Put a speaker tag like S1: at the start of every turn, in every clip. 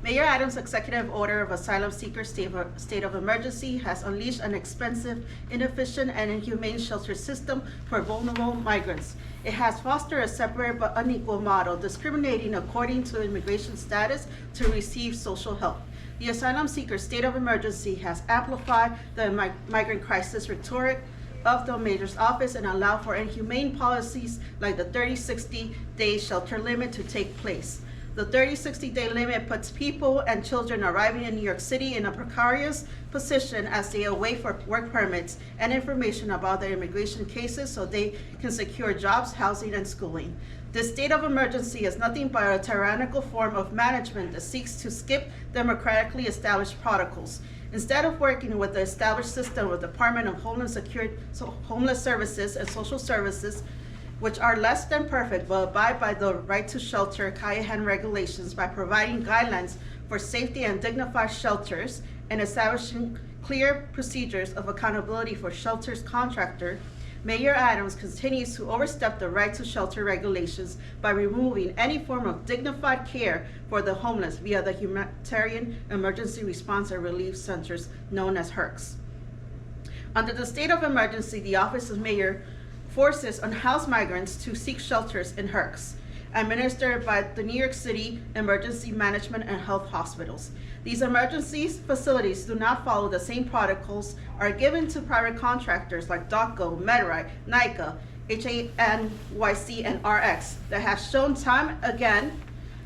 S1: Mayor Adams' executive order of asylum seeker state of emergency has unleashed an expensive, inefficient, and inhumane shelter system for vulnerable migrants. It has fostered a separate but unequal model, discriminating according to immigration status to receive social help. The asylum seeker state of emergency has amplified the migrant crisis rhetoric of the mayor's office and allow for inhumane policies like the 30-60-day shelter limit to take place. The 30-60-day limit puts people and children arriving in New York City in a precarious position as they await for work permits and information about their immigration cases so they can secure jobs, housing, and schooling. This state of emergency is nothing but a tyrannical form of management that seeks to skip democratically established protocols. Instead of working with the established system of Department of Homeless Services and Social Services, which are less than perfect but abide by the right to shelter Cayenne regulations by providing guidelines for safety and dignified shelters and establishing clear procedures of accountability for shelters contractor, Mayor Adams continues to overstep the right to shelter regulations by removing any form of dignified care for the homeless via the Humanitarian Emergency Response and Relief Centers known as HERCs. Under the state of emergency, the Office of Mayor forces unhoused migrants to seek shelters in HERCs, administered by the New York City Emergency Management and Health Hospitals. These emergency facilities do not follow the same protocols, are given to private contractors like DocGo, Medrite, NYC, NYC, and RX that have shown time again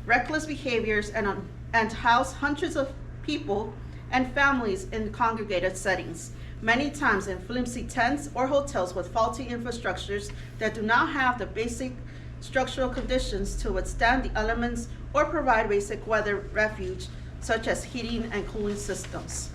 S1: reckless behaviors and house hundreds of people and families in congregated settings, many times in flimsy tents or hotels with faulty infrastructures that do not have the basic structural conditions to withstand the elements or provide basic weather refuge such as heating and cooling systems.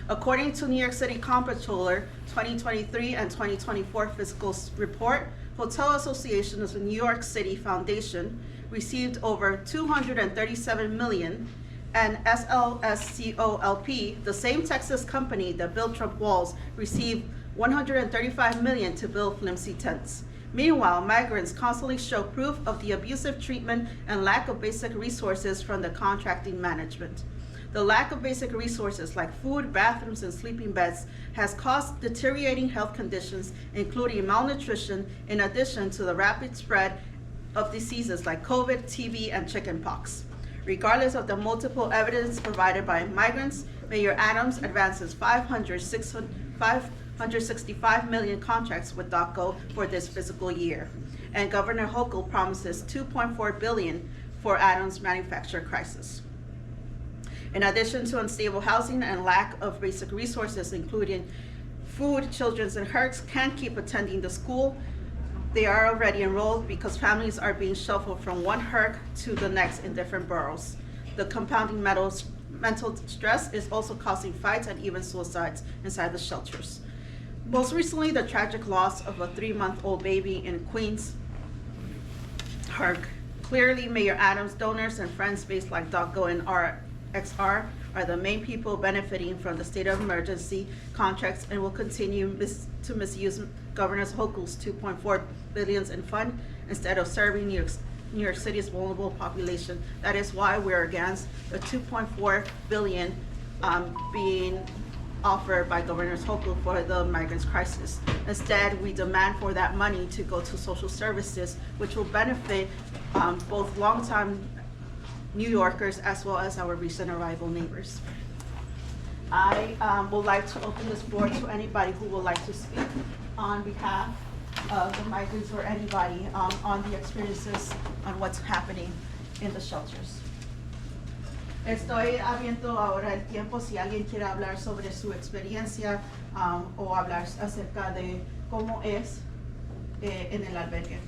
S1: According to New York City Comptroller 2023 and 2024 fiscal report, Hotel Association of the New York City Foundation received over $237 million, and SLSCOLP, the same Texas company that built Trump walls, received $135 million to build flimsy tents. Meanwhile, migrants constantly show proof of the abusive treatment and lack of basic resources from the contracting management. The lack of basic resources like food, bathrooms, and sleeping beds has caused deteriorating health conditions, including malnutrition, in addition to the rapid spread of diseases like COVID, TB, and chickenpox. Regardless of the multiple evidence provided by migrants, Mayor Adams advances $565 million contracts with DocGo for this fiscal year, and Governor Hochul promises $2.4 billion for Adams' manufacturer crisis. In addition to unstable housing and lack of basic resources, including food, children in HERCs can't keep attending the school they are already enrolled because families are being shuffled from one HERC to the next in different boroughs. The compounding mental stress is also causing fights and even suicides inside the shelters. Most recently, the tragic loss of a 3-month-old baby in Queens HERC. Clearly, Mayor Adams' donors and friends based like DocGo and RXR are the main people benefiting from the state of emergency contracts and will continue to misuse Governor Hochul's $2.4 billion in fund instead of serving New York City's vulnerable population. That is why we're against the $2.4 billion being offered by Governor Hochul for the migrants crisis. Instead, we demand for that money to go to social services, which will benefit both longtime New Yorkers as well as our recent arrival neighbors. I would like to open this floor to anybody who would like to speak on behalf of the migrants or anybody on the experiences on what's happening in the shelters. Estoy abriendo ahora el tiempo si alguien quiere hablar sobre su experiencia o hablar acerca de cómo es en el albergue.